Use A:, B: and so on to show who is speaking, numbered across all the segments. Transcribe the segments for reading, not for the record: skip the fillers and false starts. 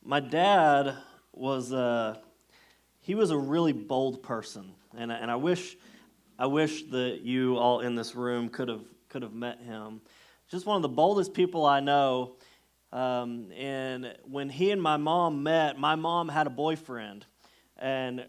A: My dad was he was a really bold person, and I wish that you all in this room could have met him. Just one of the boldest people I know. And when he and my mom met, my mom had a boyfriend, and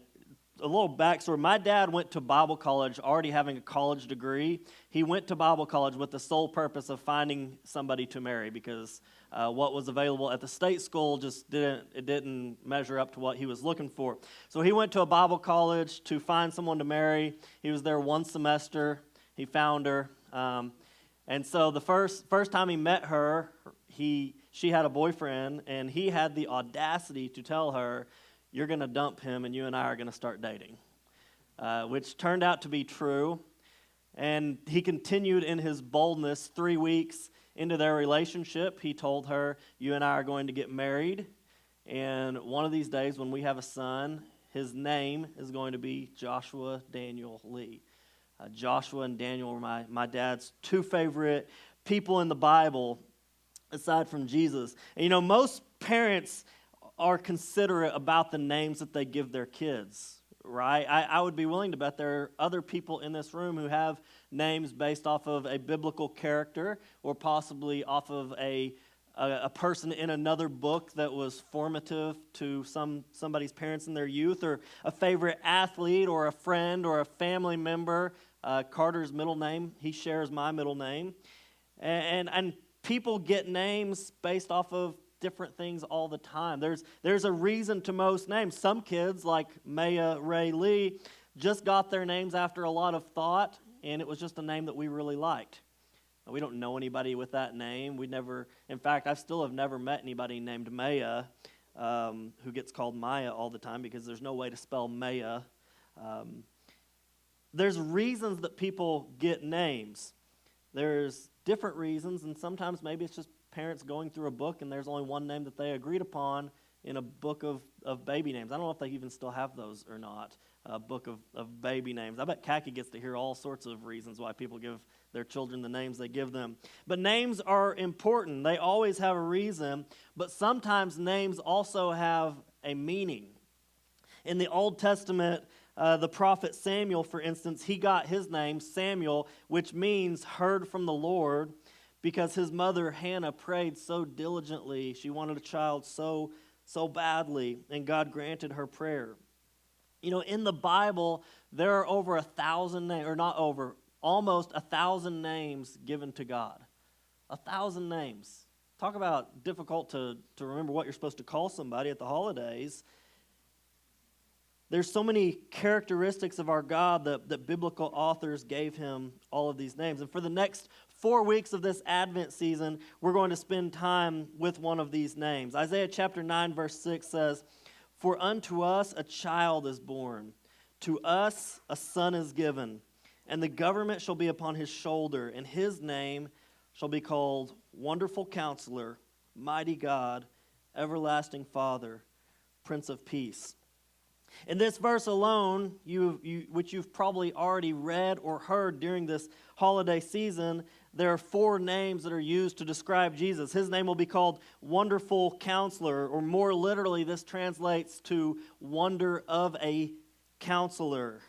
A: a little backstory. My dad went to Bible college already having a college degree. He went to Bible college with the sole purpose of finding somebody to marry because what was available at the state school just didn't measure up to what he was looking for. So he went to a Bible college to find someone to marry. He was there one semester. He found her. And so the first time he met her, she had a boyfriend, and he had the audacity to tell her, "You're going to dump him, and you and I are going to start dating," which turned out to be true. And he continued in his boldness. 3 weeks into their relationship, he told her, "You and I are going to get married, and one of these days when we have a son, his name is going to be Joshua Daniel Lee." Joshua and Daniel were my dad's two favorite people in the Bible, aside from Jesus. And most parents are considerate about the names that they give their kids, right? I would be willing to bet there are other people in this room who have names based off of a biblical character or possibly off of a person in another book that was formative to somebody's parents in their youth, or a favorite athlete or a friend or a family member. Carter's middle name, he shares my middle name. And people get names based off of different things all the time. There's a reason to most names. Some kids, like Maya Ray Lee, just got their names after a lot of thought, and it was just a name that we really liked. We don't know anybody with that name. In fact, I still have never met anybody named Maya who gets called Maya all the time because there's no way to spell Maya. There's reasons that people get names. There's different reasons, and sometimes maybe it's just parents going through a book and there's only one name that they agreed upon in a book of baby names. I don't know if they even still have those or not, a book of baby names. I bet Khaki gets to hear all sorts of reasons why people give their children the names they give them. But names are important. They always have a reason, but sometimes names also have a meaning. In the Old Testament, the prophet Samuel, for instance, he got his name, Samuel, which means heard from the Lord, because his mother Hannah prayed so diligently. She wanted a child so badly, and God granted her prayer. In the Bible, there are over 1,000 names, or not over, almost 1,000 names given to God. 1,000 names. Talk about difficult to remember what you're supposed to call somebody at the holidays. There's so many characteristics of our God that biblical authors gave him all of these names. And for the next 4 weeks of this Advent season, we're going to spend time with one of these names. Isaiah chapter 9, verse 6 says, "For unto us a child is born, to us a son is given, and the government shall be upon his shoulder, and his name shall be called Wonderful Counselor, Mighty God, Everlasting Father, Prince of Peace." In this verse alone, which you've probably already read or heard during this holiday season, there are 4 names that are used to describe Jesus. His name will be called Wonderful Counselor, or more literally, this translates to Wonder of a Counselor.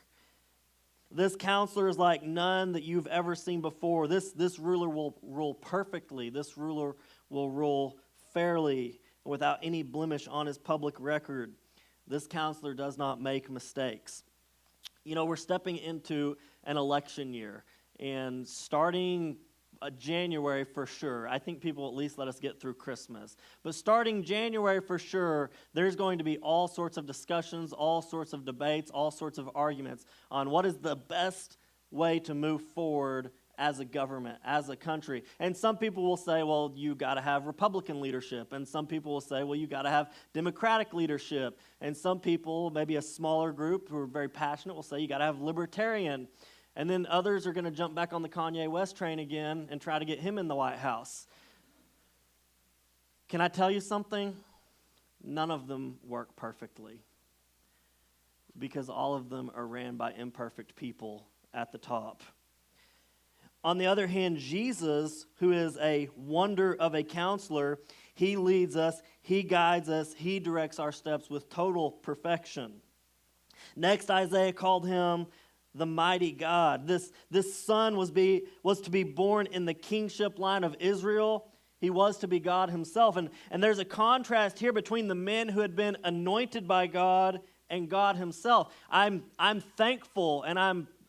A: This counselor is like none that you've ever seen before. This ruler will rule perfectly. This ruler will rule fairly, without any blemish on his public record. This counselor does not make mistakes. We're stepping into an election year, and starting January for sure, I think people at least let us get through Christmas. But starting January for sure, there's going to be all sorts of discussions, all sorts of debates, all sorts of arguments on what is the best way to move forward as a government, as a country. And some people will say, well, you got to have Republican leadership. And some people will say, well, you got to have Democratic leadership. And some people, maybe a smaller group who are very passionate, will say you got to have Libertarian. And then others are going to jump back on the Kanye West train again and try to get him in the White House. Can I tell you something? None of them work perfectly, because all of them are ran by imperfect people at the top. On the other hand, Jesus, who is a wonder of a counselor, He leads us, He guides us, He directs our steps with total perfection. Next, Isaiah called him the mighty God. This son was to be born in the kingship line of Israel. He was to be God himself. And there's a contrast here between the men who had been anointed by God and God himself. I'm thankful and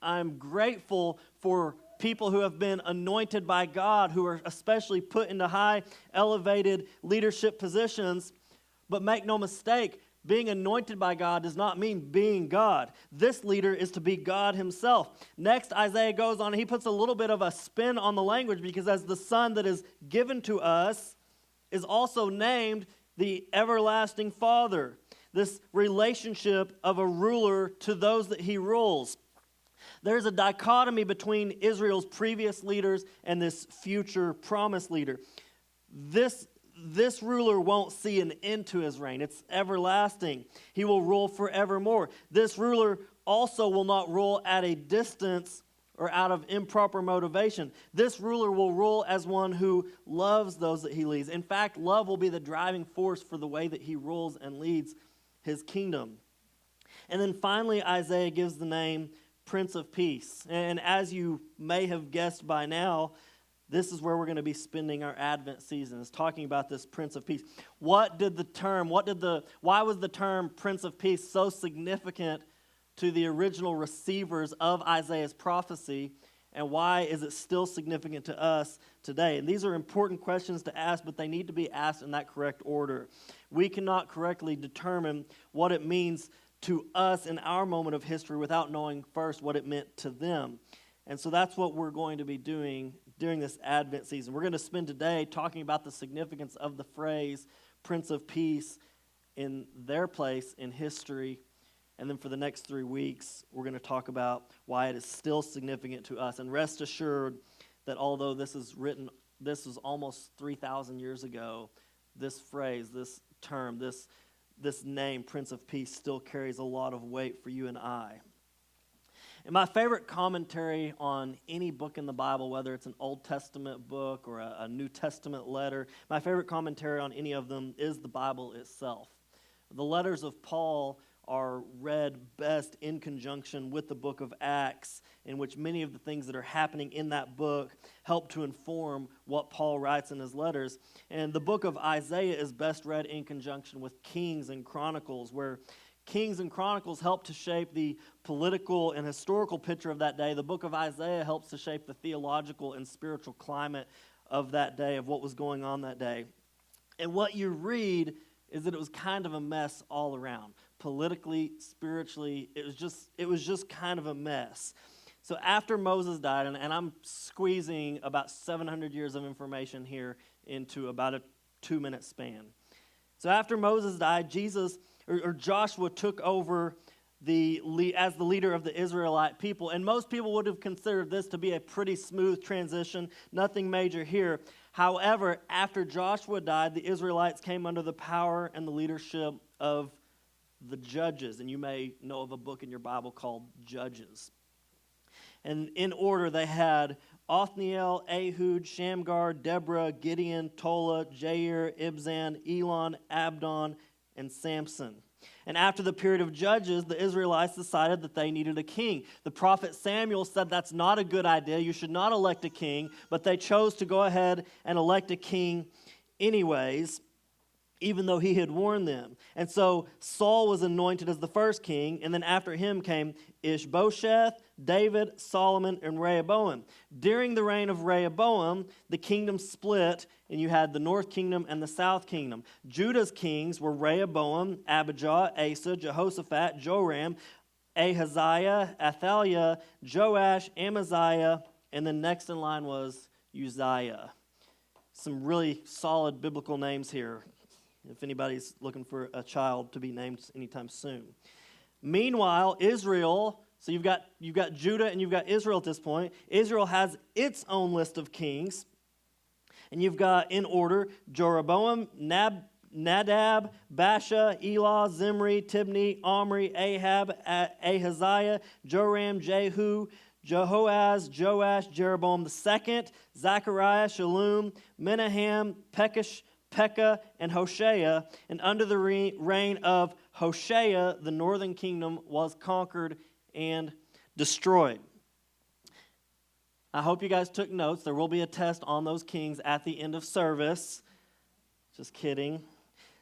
A: I'm grateful for people who have been anointed by God, who are especially put into high, elevated leadership positions. But make no mistake, being anointed by God does not mean being God. This leader is to be God himself. Next, Isaiah goes on, and he puts a little bit of a spin on the language, because as the son that is given to us is also named the everlasting Father. This relationship of a ruler to those that he rules. There's a dichotomy between Israel's previous leaders and this future promised leader. This ruler won't see an end to his reign. It's everlasting. He will rule forevermore. This ruler also will not rule at a distance or out of improper motivation. This ruler will rule as one who loves those that he leads. In fact, love will be the driving force for the way that he rules and leads his kingdom. And then finally, Isaiah gives the name Prince of Peace. And as you may have guessed by now, this is where we're going to be spending our Advent season, is talking about this Prince of Peace. Why was the term Prince of Peace so significant to the original receivers of Isaiah's prophecy, and why is it still significant to us today? And these are important questions to ask, but they need to be asked in that correct order. We cannot correctly determine what it means to us in our moment of history without knowing first what it meant to them. And so that's what we're going to be doing during this Advent season. We're going to spend today talking about the significance of the phrase Prince of Peace in their place in history. And then for the next 3 weeks, we're going to talk about why it is still significant to us. And rest assured that although this is almost 3,000 years ago, this phrase, this term, this name, Prince of Peace, still carries a lot of weight for you and I. And my favorite commentary on any book in the Bible, whether it's an Old Testament book or a New Testament letter, my favorite commentary on any of them is the Bible itself. The letters of Paul are read best in conjunction with the book of Acts, in which many of the things that are happening in that book help to inform what Paul writes in his letters. And the book of Isaiah is best read in conjunction with Kings and Chronicles, where Kings and Chronicles help to shape the political and historical picture of that day. The book of Isaiah helps to shape the theological and spiritual climate of that day, of what was going on that day. And what you read is that it was kind of a mess all around. Politically, spiritually, it was just kind of a mess. So after Moses died, and I'm squeezing about 700 years of information here into about a 2-minute span. So after Moses died, Joshua took over as the leader of the Israelite people. And most people would have considered this to be a pretty smooth transition, nothing major here. However, after Joshua died, the Israelites came under the power and the leadership of the judges. And you may know of a book in your Bible called Judges. And in order, they had Othniel, Ehud, Shamgar, Deborah, Gideon, Tola, Jair, Ibzan, Elon, Abdon, and Samson. And after the period of Judges, the Israelites decided that they needed a king. The prophet Samuel said that's not a good idea. You should not elect a king. But they chose to go ahead and elect a king anyways, even though he had warned them. And so Saul was anointed as the first king, and then after him came Ishbosheth, David, Solomon, and Rehoboam. During the reign of Rehoboam, the kingdom split, and you had the north kingdom and the south kingdom. Judah's kings were Rehoboam, Abijah, Asa, Jehoshaphat, Joram, Ahaziah, Athaliah, Joash, Amaziah, and then next in line was Uzziah. Some really solid biblical names here, if anybody's looking for a child to be named anytime soon. Meanwhile, Israel, so you've got Judah and you've got Israel at this point. Israel has its own list of kings. And you've got, in order, Jeroboam, Nadab, Baasha, Elah, Zimri, Tibni, Omri, Ahab, Ahaziah, Joram, Jehu, Jehoaz, Joash, Jeroboam II, Zechariah, Shallum, Menahem, Pekah, and Hoshea. And under the reign of Hoshea, the northern kingdom was conquered and destroyed. I hope you guys took notes. There will be a test on those kings at the end of service. Just kidding.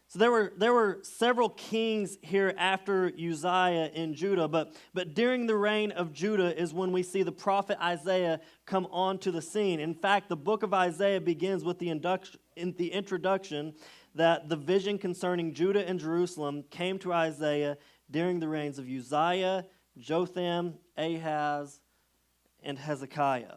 A: So there were several kings here after Uzziah in Judah, but during the reign of Judah is when we see the prophet Isaiah come onto the scene. In fact, the book of Isaiah begins with the introduction that the vision concerning Judah and Jerusalem came to Isaiah during the reigns of Uzziah, Jotham, Ahaz, and Hezekiah.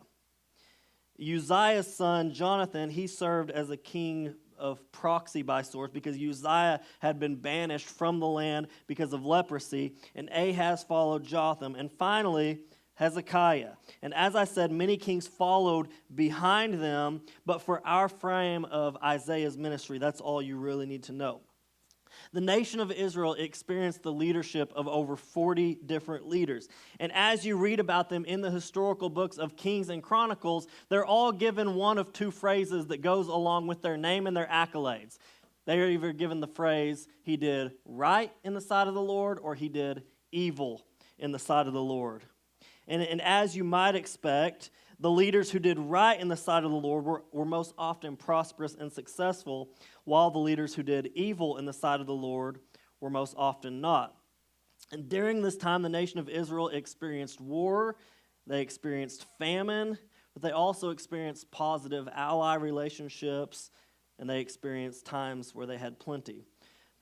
A: Uzziah's son, Jonathan, he served as a king of proxy by sorts because Uzziah had been banished from the land because of leprosy, and Ahaz followed Jotham, and finally Hezekiah. And as I said, many kings followed behind them, but for our frame of Isaiah's ministry, that's all you really need to know. The nation of Israel experienced the leadership of over 40 different leaders. And as you read about them in the historical books of Kings and Chronicles, they're all given one of two phrases that goes along with their name and their accolades. They are either given the phrase, he did right in the sight of the Lord, or he did evil in the sight of the Lord. And as you might expect, the leaders who did right in the sight of the Lord were most often prosperous and successful, while the leaders who did evil in the sight of the Lord were most often not. And during this time, the nation of Israel experienced war, they experienced famine, but they also experienced positive ally relationships, and they experienced times where they had plenty.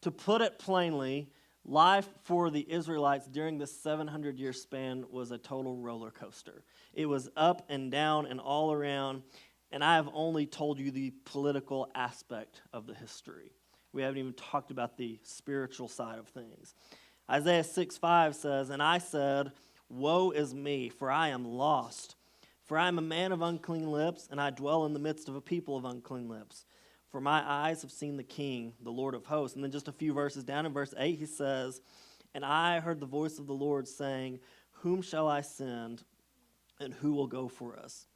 A: To put it plainly, life for the Israelites during this 700-year span was a total roller coaster. It was up and down and all around, and I have only told you the political aspect of the history. We haven't even talked about the spiritual side of things. Isaiah 6:5 says, "And I said, woe is me, for I am lost. For I am a man of unclean lips, and I dwell in the midst of a people of unclean lips. For my eyes have seen the King, the Lord of hosts." And then just a few verses down in verse 8, he says, "And I heard the voice of the Lord saying, whom shall I send, and who will go for us?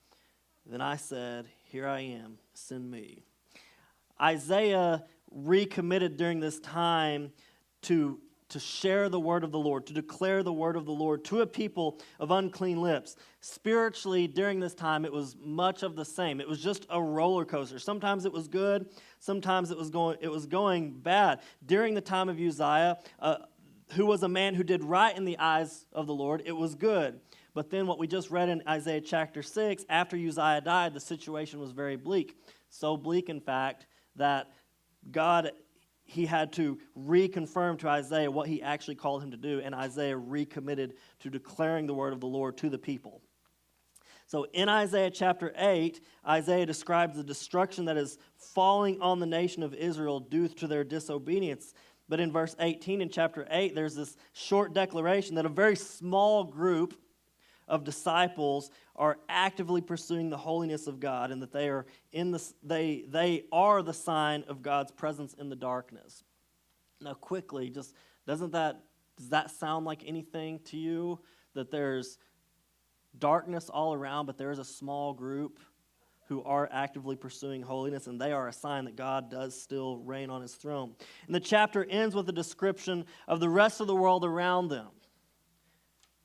A: Then I said, here I am, send me." Isaiah recommitted during this time to share the word of the Lord, to declare the word of the Lord to a people of unclean lips. Spiritually, during this time, it was much of the same. It was just a roller coaster. Sometimes it was good, sometimes it was going bad. During the time of Uzziah, who was a man who did right in the eyes of the Lord, it was good. But then what we just read in Isaiah chapter 6, after Uzziah died, the situation was very bleak. So bleak, in fact, that God, he had to reconfirm to Isaiah what he actually called him to do, and Isaiah recommitted to declaring the word of the Lord to the people. So in Isaiah chapter 8, Isaiah describes the destruction that is falling on the nation of Israel due to their disobedience. But in verse 18 in chapter 8, there's this short declaration that a very small group of disciples are actively pursuing the holiness of God, and that they are they are the sign of God's presence in the darkness. Now, quickly, does that sound like anything to you? That there's darkness all around, but there is a small group who are actively pursuing holiness, and they are a sign that God does still reign on his throne. And the chapter ends with a description of the rest of the world around them.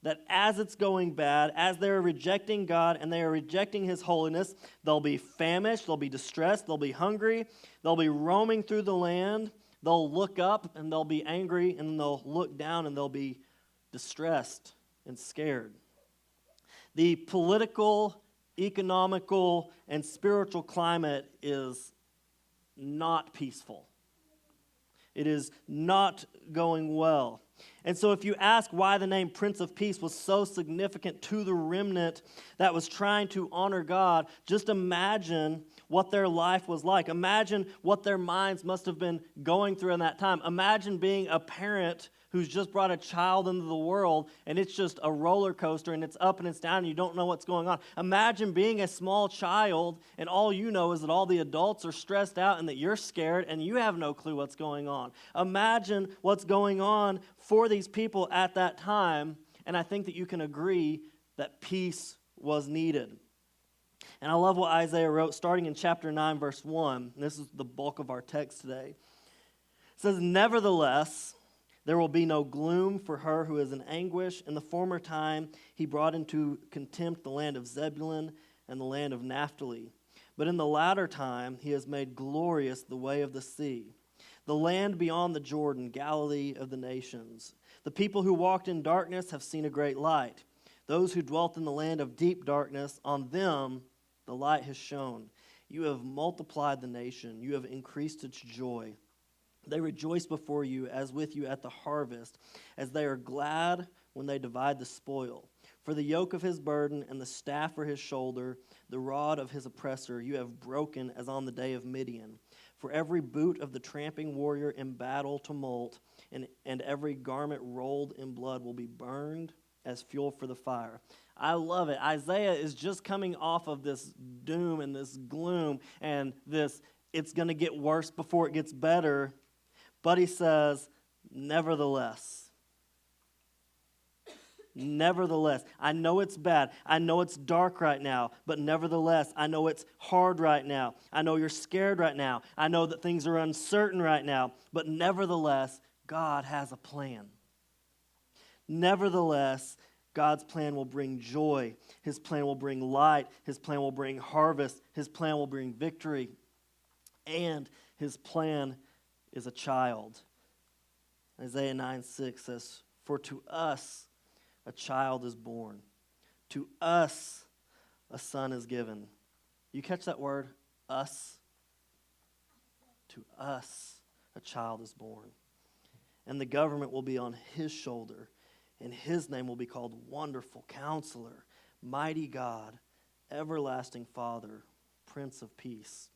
A: That as it's going bad, as they're rejecting God and they are rejecting his holiness, they'll be famished, they'll be distressed, they'll be hungry, they'll be roaming through the land, they'll look up and they'll be angry, and they'll look down and they'll be distressed and scared. The political, economical, and spiritual climate is not peaceful. It is not going well. And so if you ask why the name Prince of Peace was so significant to the remnant that was trying to honor God, just imagine what their life was like. Imagine what their minds must have been going through in that time. Imagine being a parent who's just brought a child into the world, and it's just a roller coaster, and it's up and it's down, and you don't know what's going on. Imagine being a small child, and all you know is that all the adults are stressed out and that you're scared, and you have no clue what's going on. Imagine what's going on for these people at that time, and I think that you can agree that peace was needed. And I love what Isaiah wrote starting in chapter 9, verse 1. This is the bulk of our text today. It says, "Nevertheless, there will be no gloom for her who is in anguish. In the former time, he brought into contempt the land of Zebulun and the land of Naphtali. But in the latter time, he has made glorious the way of the sea, the land beyond the Jordan, Galilee of the nations. The people who walked in darkness have seen a great light. Those who dwelt in the land of deep darkness, on them the light has shone. You have multiplied the nation. You have increased its joy. They rejoice before you as with you at the harvest, as they are glad when they divide the spoil. For the yoke of his burden and the staff for his shoulder, the rod of his oppressor, you have broken as on the day of Midian. For every boot of the tramping warrior in battle tumult, and every garment rolled in blood will be burned as fuel for the fire." I love it. Isaiah is just coming off of this doom and this gloom and this, it's going to get worse before it gets better. But he says, nevertheless, I know it's bad. I know it's dark right now, but nevertheless, I know it's hard right now. I know you're scared right now. I know that things are uncertain right now, but nevertheless, God has a plan. Nevertheless, God's plan will bring joy. His plan will bring light. His plan will bring harvest. His plan will bring victory. And his plan is a child. Isaiah 9:6 says, "For to us a child is born. To us a son is given." You catch that word? Us. To us a child is born. And the government will be on his shoulder. And his name will be called Wonderful Counselor, Mighty God, Everlasting Father, Prince of Peace.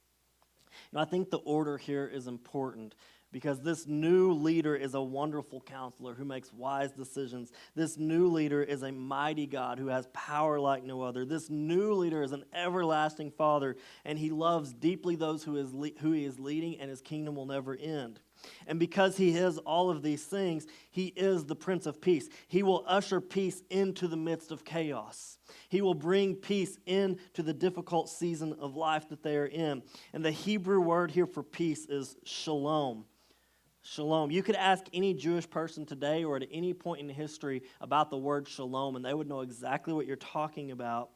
A: I think the order here is important because this new leader is a wonderful counselor who makes wise decisions. This new leader is a mighty God who has power like no other. This new leader is an everlasting Father, and he loves deeply those who he is leading, and his kingdom will never end. And because he is all of these things, he is the Prince of Peace. He will usher peace into the midst of chaos. He will bring peace into the difficult season of life that they are in. And the Hebrew word here for peace is shalom. Shalom. You could ask any Jewish person today or at any point in history about the word shalom, and they would know exactly what you're talking about.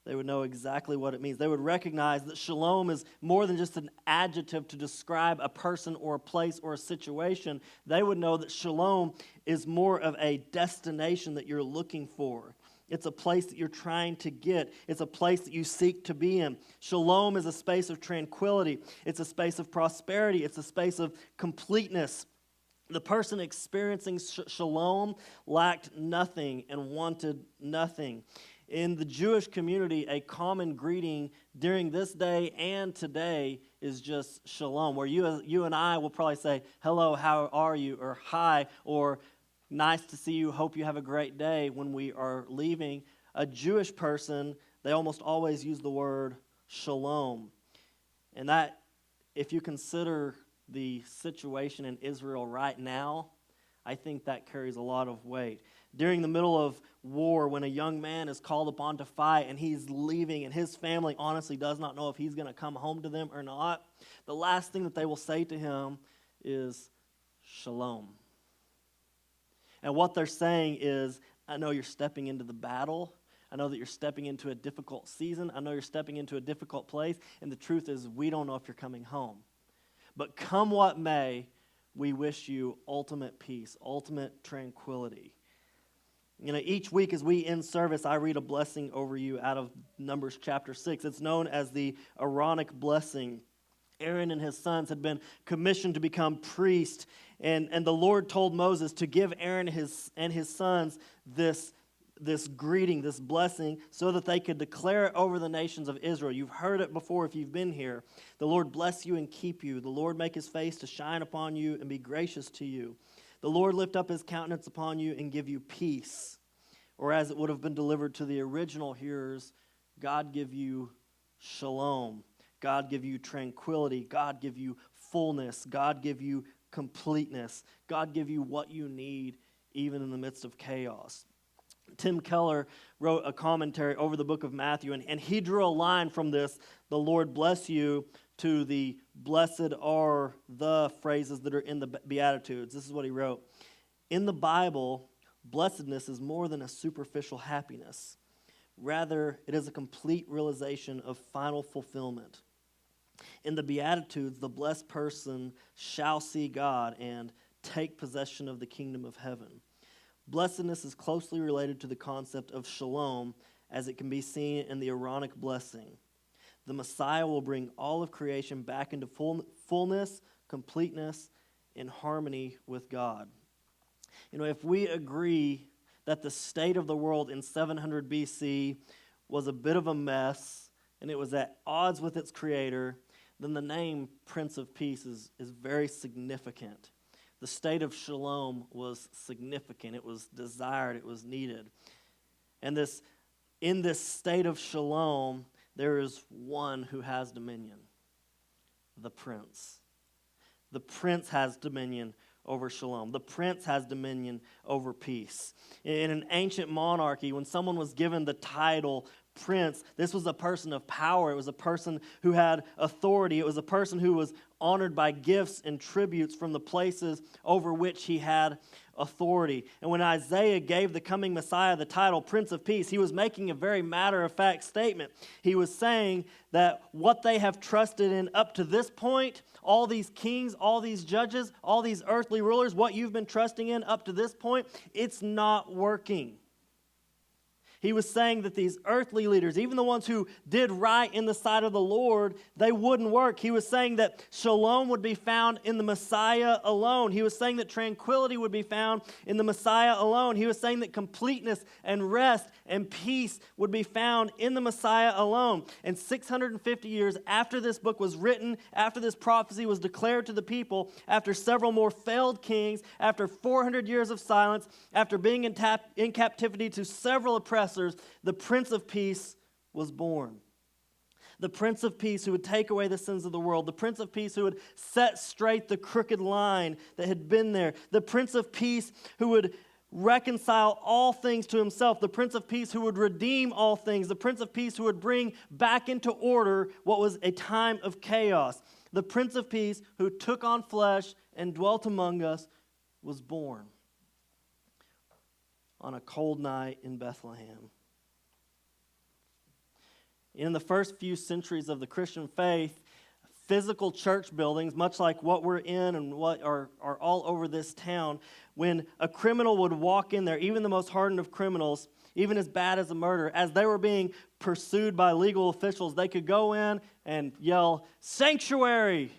A: They would know exactly what it means. They would recognize that shalom is more than just an adjective to describe a person or a place or a situation. They would know that shalom is more of a destination that you're looking for. It's a place that you're trying to get. It's a place that you seek to be in. Shalom is a space of tranquility. It's a space of prosperity. It's a space of completeness. The person experiencing shalom lacked nothing and wanted nothing. In the Jewish community, a common greeting during this day and today is just shalom, where you and I will probably say, "Hello, how are you?" or "Hi," or "Nice to see you, hope you have a great day" when we are leaving. A Jewish person, they almost always use the word shalom. And that, if you consider the situation in Israel right now, I think that carries a lot of weight. During the middle of war, when a young man is called upon to fight and he's leaving and his family honestly does not know if he's going to come home to them or not, the last thing that they will say to him is shalom. And what they're saying is, I know you're stepping into the battle. I know that you're stepping into a difficult season. I know you're stepping into a difficult place. And the truth is, we don't know if you're coming home. But come what may, we wish you ultimate peace, ultimate tranquility. Each week as we end service, I read a blessing over you out of Numbers chapter 6. It's known as the Aaronic blessing. Aaron and his sons had been commissioned to become priests, and the Lord told Moses to give Aaron and his sons this greeting, this blessing, so that they could declare it over the nations of Israel. You've heard it before if you've been here. The Lord bless you and keep you. The Lord make his face to shine upon you and be gracious to you. The Lord lift up his countenance upon you and give you peace. Or as it would have been delivered to the original hearers, God give you shalom. God give you tranquility. God give you fullness. God give you completeness. God give you what you need even in the midst of chaos. Tim Keller wrote a commentary over the book of Matthew, and he drew a line from this, "the Lord bless you," to the "blessed are the" phrases that are in the Beatitudes. This is what he wrote. In the Bible, blessedness is more than a superficial happiness. Rather, it is a complete realization of final fulfillment. In the Beatitudes, the blessed person shall see God and take possession of the kingdom of heaven. Blessedness is closely related to the concept of shalom, as it can be seen in the Aaronic blessing. The Messiah will bring all of creation back into fullness, completeness, in harmony with God. You know, if we agree that the state of the world in 700 BC was a bit of a mess and it was at odds with its creator, then the name Prince of Peace is very significant. The state of shalom was significant. It was desired. It was needed. And in this state of shalom, there is one who has dominion, the prince. The prince has dominion over shalom. The prince has dominion over peace. In an ancient monarchy, when someone was given the title prince, this was a person of power. It was a person who had authority. It was a person who was honored by gifts and tributes from the places over which he had authority. And when Isaiah gave the coming Messiah the title Prince of Peace, he was making a very matter-of-fact statement. He was saying that what they have trusted in up to this point, all these kings, all these judges, all these earthly rulers, what you've been trusting in up to this point, it's not working. He was saying that these earthly leaders, even the ones who did right in the sight of the Lord, they wouldn't work. He was saying that shalom would be found in the Messiah alone. He was saying that tranquility would be found in the Messiah alone. He was saying that completeness and rest and peace would be found in the Messiah alone. And 650 years after this book was written, after this prophecy was declared to the people, after several more failed kings, after 400 years of silence, after being in captivity to several oppressors, the Prince of Peace was born. The Prince of Peace who would take away the sins of the world. The Prince of Peace who would set straight the crooked line that had been there. The Prince of Peace who would reconcile all things to himself. The Prince of Peace who would redeem all things. The Prince of Peace who would bring back into order what was a time of chaos. The Prince of Peace who took on flesh and dwelt among us was born on a cold night in Bethlehem. In the first few centuries of the Christian faith, physical church buildings, much like what we're in and what are all over this town, when a criminal would walk in there, even the most hardened of criminals, even as bad as a murder, as they were being pursued by legal officials, they could go in and yell, "Sanctuary!"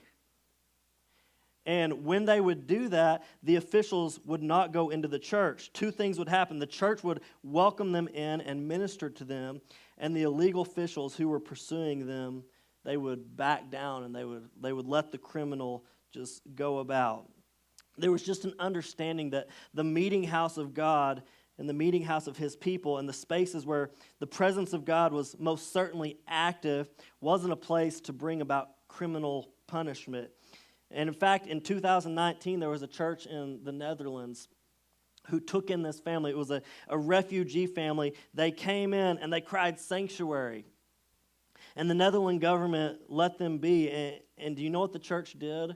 A: And when they would do that, the officials would not go into the church. Two things would happen. The church would welcome them in and minister to them, and the illegal officials who were pursuing them, they would back down and they would let the criminal just go about. There was just an understanding that the meeting house of God and the meeting house of his people and the spaces where the presence of God was most certainly active wasn't a place to bring about criminal punishment. And in fact, in 2019, there was a church in the Netherlands who took in this family. It was a refugee family. They came in and they cried sanctuary. And the Netherlands government let them be. And do you know what the church did?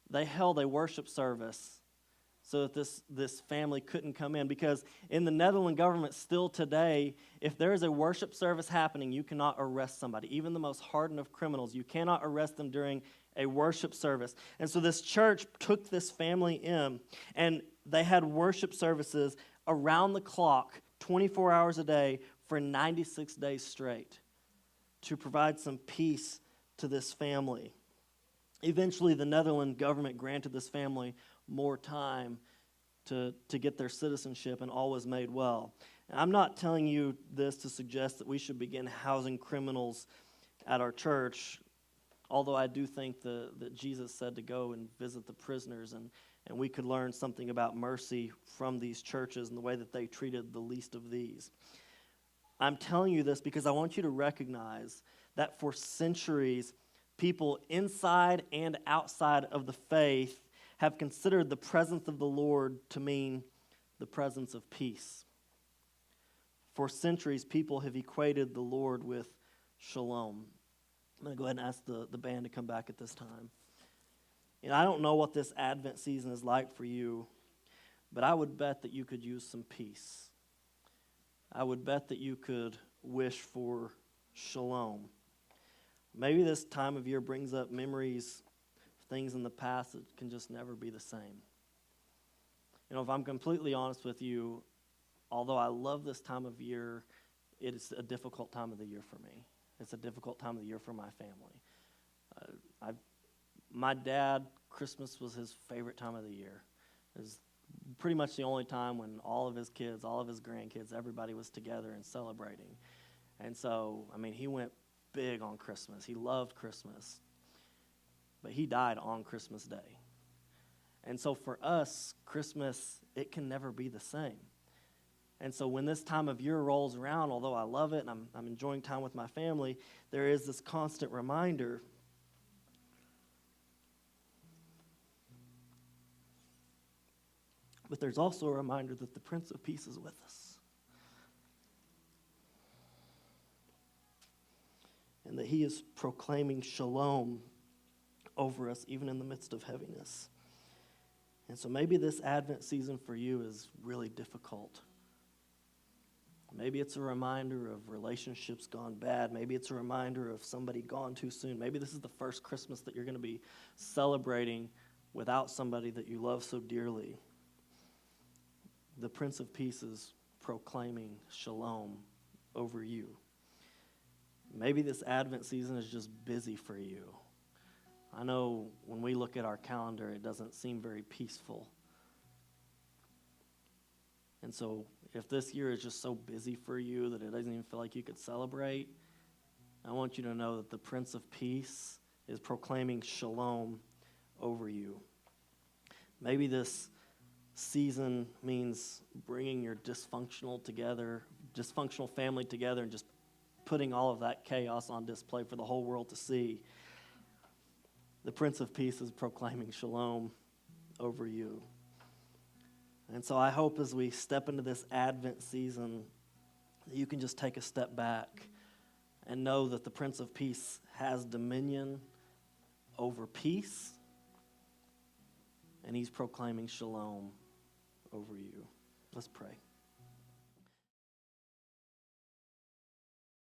A: They held a worship service so that this family couldn't come in. Because in the Netherlands government still today, if there is a worship service happening, you cannot arrest somebody. Even the most hardened of criminals, you cannot arrest them during a worship service. And so this church took this family in, and they had worship services around the clock, 24 hours a day, for 96 days straight to provide some peace to this family. Eventually, the Netherlands government granted this family more time to get their citizenship, and all was made well. And I'm not telling you this to suggest that we should begin housing criminals at our church, although I do think that Jesus said to go and visit the prisoners, and we could learn something about mercy from these churches and the way that they treated the least of these. I'm telling you this because I want you to recognize that for centuries, people inside and outside of the faith have considered the presence of the Lord to mean the presence of peace. For centuries, people have equated the Lord with shalom. I'm going to go ahead and ask the band to come back at this time. And I don't know what this Advent season is like for you, but I would bet that you could use some peace. I would bet that you could wish for shalom. Maybe this time of year brings up memories of things in the past that can just never be the same. You know, if I'm completely honest with you, although I love this time of year, it's a difficult time of the year for me. It's a difficult time of the year for my family. My dad, Christmas was his favorite time of the year. It was pretty much the only time when all of his kids, all of his grandkids, everybody was together and celebrating. And so, I mean, he went big on Christmas. He loved Christmas. But he died on Christmas Day. And so for us, Christmas, it can never be the same. And so when this time of year rolls around, although I love it and I'm enjoying time with my family, there is this constant reminder but there's also a reminder that the Prince of Peace is with us. And that he is proclaiming shalom over us, even in the midst of heaviness. And so maybe this Advent season for you is really difficult. Maybe it's a reminder of relationships gone bad. Maybe it's a reminder of somebody gone too soon. Maybe this is the first Christmas that you're going to be celebrating without somebody that you love so dearly. The Prince of Peace is proclaiming shalom over you. Maybe this Advent season is just busy for you. I know when we look at our calendar, it doesn't seem very peaceful. And so if this year is just so busy for you that it doesn't even feel like you could celebrate, I want you to know that the Prince of Peace is proclaiming shalom over you. Maybe this season means bringing your dysfunctional family together and just putting all of that chaos on display for the whole world to see. The Prince of Peace is proclaiming shalom over you. And so I hope as we step into this Advent season, that you can just take a step back and know that the Prince of Peace has dominion over peace, and he's proclaiming shalom over you. Let's pray.